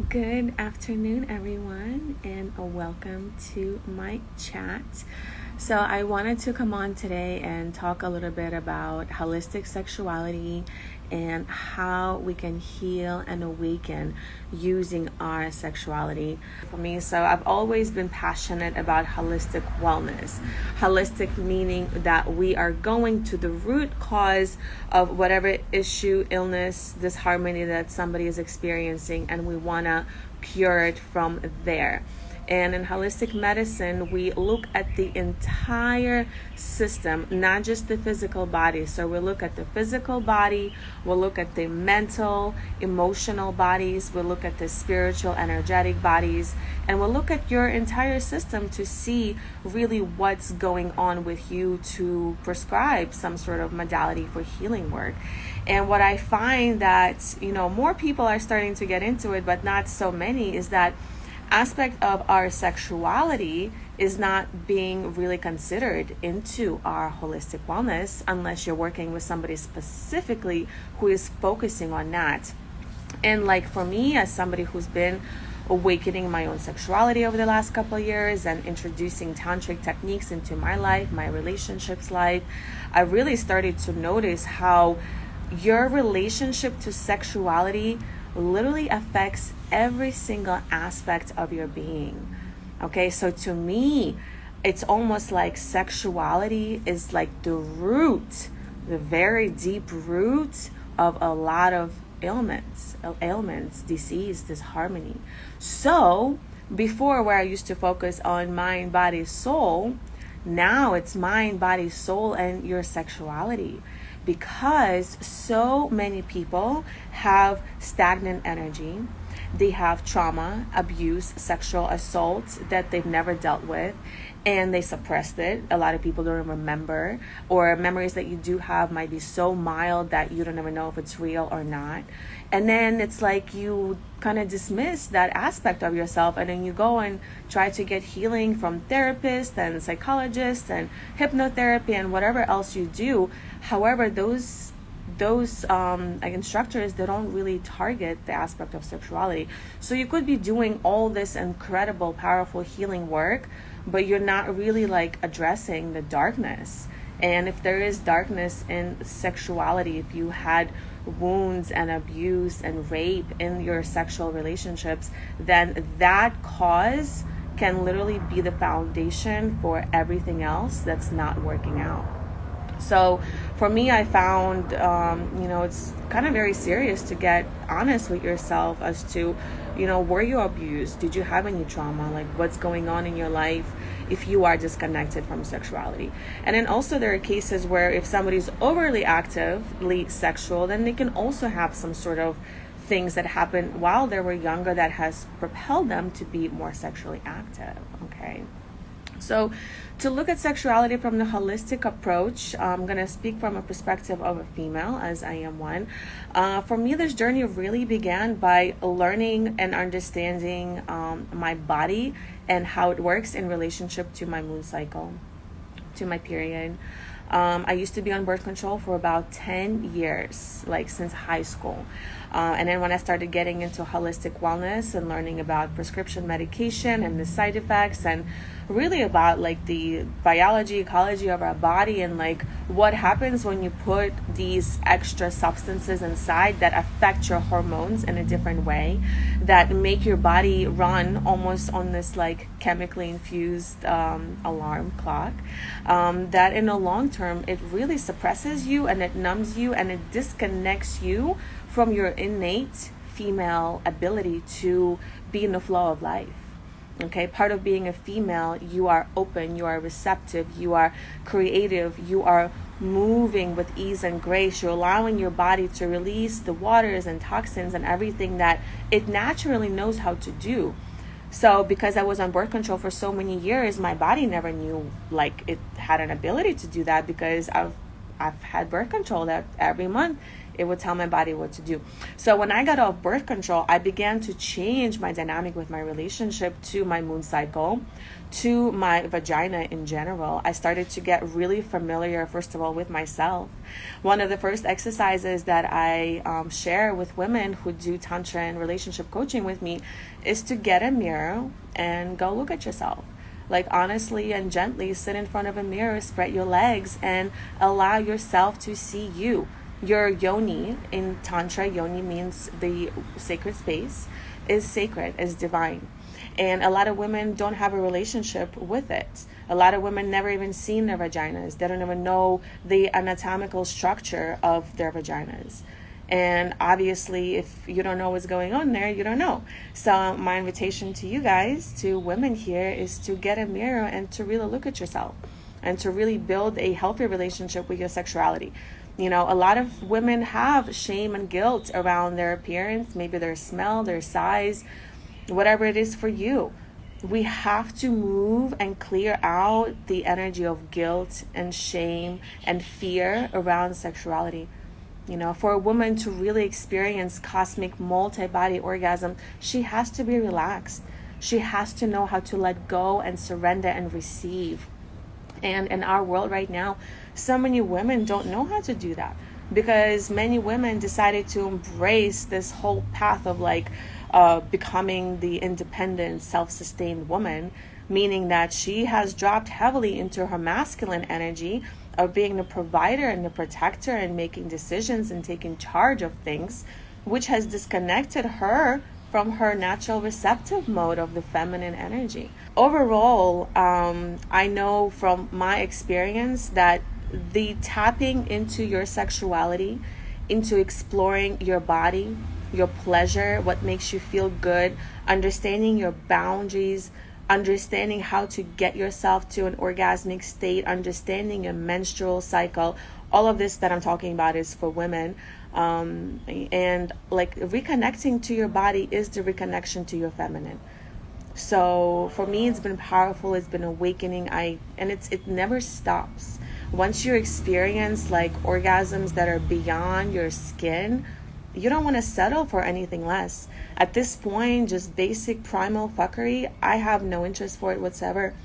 Good afternoon, everyone, and welcome to my chat. So, I wanted to come on today and talk a little bit about holistic sexuality and how we can heal and awaken using our sexuality. For me, so I've always been passionate about holistic wellness. Holistic meaning that we are going to the root cause of whatever issue, illness, disharmony that somebody is experiencing, and we want to cure it from there. And in holistic medicine, we look at the entire system, not just the physical body. So we look at the physical body, we'll look at the mental, emotional bodies, we'll look at the spiritual, energetic bodies, and we'll look at your entire system to see really what's going on with you to prescribe some sort of modality for healing work. And what I find that, more people are starting to get into it, but not so many, is that aspect of our sexuality is not being really considered into our holistic wellness unless you're working with somebody specifically who is focusing on that. And like for me, as somebody who's been awakening my own sexuality over the last couple of years and introducing tantric techniques into my life, my relationships life, I really started to notice how your relationship to sexuality literally affects every single aspect of your being. Okay, so to me, it's almost like sexuality is like the root, the very deep root of a lot of ailments, disease, disharmony. So before, where I used to focus on mind, body, soul, now it's mind, body, soul, and your sexuality. Because so many people have stagnant energy, they have trauma, abuse, sexual assault that they've never dealt with, and they suppressed it. A lot of people don't remember, or memories that you do have might be so mild that you don't even know if it's real or not. And then it's like you kind of dismiss that aspect of yourself, and then you go and try to get healing from therapists and psychologists and hypnotherapy and whatever else you do. However, those instructors, they don't really target the aspect of sexuality. So you could be doing all this incredible, powerful healing work, but you're not really like addressing the darkness. And if there is darkness in sexuality, if you had wounds and abuse and rape in your sexual relationships, then that cause can literally be the foundation for everything else that's not working out. So for me, I found, it's kind of very serious to get honest with yourself as to, were you abused? Did you have any trauma? Like what's going on in your life if you are disconnected from sexuality? And then also there are cases where if somebody's overly actively sexual, then they can also have some sort of things that happened while they were younger that has propelled them to be more sexually active, okay? So to look at sexuality from the holistic approach, I'm going to speak from a perspective of a female, as I am one. For me, this journey really began by learning and understanding my body and how it works in relationship to my moon cycle, to my period. I used to be on birth control for about 10 years, like since high school. And then when I started getting into holistic wellness and learning about prescription medication and the side effects and really about like the biology, ecology of our body and like what happens when you put these extra substances inside that affect your hormones in a different way, that make your body run almost on this like chemically infused alarm clock, that in the long term, it really suppresses you and it numbs you and it disconnects you from your innate female ability to be in the flow of life. Okay, part of being a female, you are open, you are receptive, you are creative, you are moving with ease and grace. You're allowing your body to release the waters and toxins and everything that it naturally knows how to do. So because I was on birth control for so many years, my body never knew like it had an ability to do that, because I've had birth control that every month It would tell my body what to do. So when I got off birth control, I began to change my dynamic with my relationship to my moon cycle, to my vagina in general. I started to get really familiar, first of all, with myself. One of the first exercises that I share with women who do Tantra and relationship coaching with me is to get a mirror and go look at yourself. Like, honestly and gently sit in front of a mirror, spread your legs, and allow yourself to see you. Your yoni in Tantra, yoni means the sacred space, is sacred, is divine. And a lot of women don't have a relationship with it. A lot of women never even seen their vaginas. They don't even know the anatomical structure of their vaginas. And obviously, if you don't know what's going on there, you don't know. So my invitation to you guys, to women here, is to get a mirror and to really look at yourself and to really build a healthy relationship with your sexuality. You know, a lot of women have shame and guilt around their appearance, maybe their smell, their size, whatever it is for you. We have to move and clear out the energy of guilt and shame and fear around sexuality. You know, for a woman to really experience cosmic multi-body orgasm, she has to be relaxed. She has to know how to let go and surrender and receive. And in our world right now, so many women don't know how to do that, because many women decided to embrace this whole path of becoming the independent, self-sustained woman, meaning that she has dropped heavily into her masculine energy of being the provider and the protector and making decisions and taking charge of things, which has disconnected her from her natural receptive mode of the feminine energy. Overall, I know from my experience that the tapping into your sexuality, into exploring your body, your pleasure, what makes you feel good, understanding your boundaries, understanding how to get yourself to an orgasmic state, understanding your menstrual cycle, all of this that I'm talking about is for women. And like reconnecting to your body is the reconnection to your feminine. So for me, it's been powerful. It's been awakening. It never stops. Once you experience like orgasms that are beyond your skin, you don't want to settle for anything less. At this point, just basic primal fuckery, I have no interest for it whatsoever,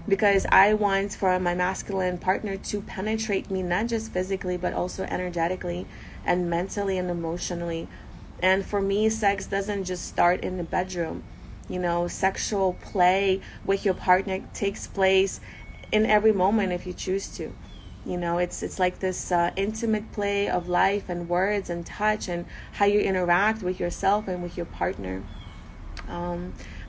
because I want for my masculine partner to penetrate me, not just physically, but also energetically and mentally and emotionally. And for me, sex doesn't just start in the bedroom. You know, sexual play with your partner takes place in every moment if you choose to. You know, it's like this intimate play of life and words and touch and how you interact with yourself and with your partner.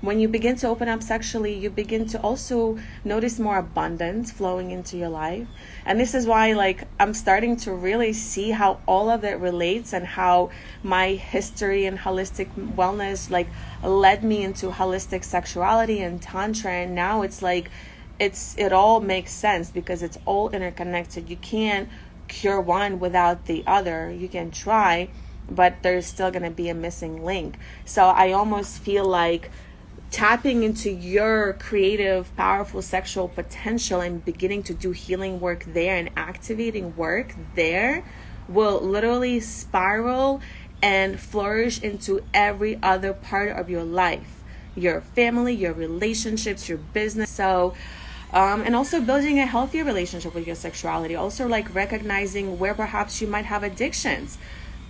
When you begin to open up sexually, you begin to also notice more abundance flowing into your life. And this is why, like, I'm starting to really see how all of it relates and how my history and holistic wellness, like, led me into holistic sexuality and Tantra. And now it's like, it all makes sense because it's all interconnected. You can't cure one without the other. You can try, but there's still going to be a missing link. So I almost feel like tapping into your creative, powerful sexual potential and beginning to do healing work there and activating work there will literally spiral and flourish into every other part of your life, your family, your relationships, your business. So and also building a healthier relationship with your sexuality, also like recognizing where perhaps you might have addictions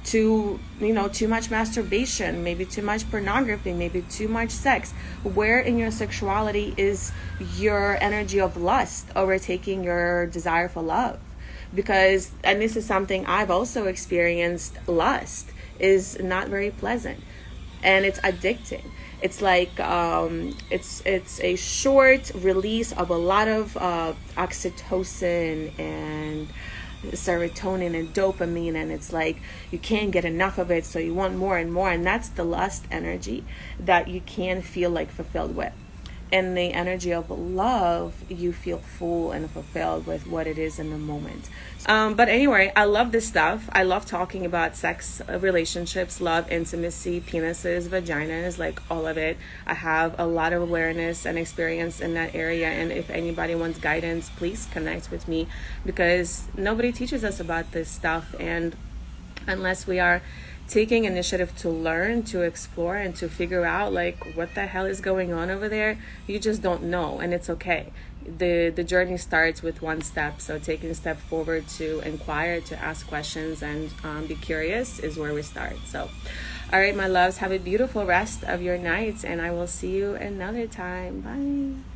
to, you know, too much masturbation, maybe too much pornography, maybe too much sex. Where in your sexuality is your energy of lust overtaking your desire for love? Because, and this is something I've also experienced, lust is not very pleasant and it's addicting. It's like it's a short release of a lot of oxytocin and serotonin and dopamine, and it's like you can't get enough of it, so you want more and more, and that's the lust energy that you can feel like fulfilled with. And the energy of love, you feel full and fulfilled with what it is in the moment. But anyway, I love this stuff. I love talking about sex, relationships, love, intimacy, penises, vaginas, like all of it. I have a lot of awareness and experience in that area. And if anybody wants guidance, please connect with me, because nobody teaches us about this stuff. And unless we are taking initiative to learn, to explore, and to figure out like what the hell is going on over there. You just don't know, and it's okay. The journey starts with one step. So taking a step forward to inquire, to ask questions, and be curious is where we start. So all right, my loves, have a beautiful rest of your nights, and I will see you another time. Bye.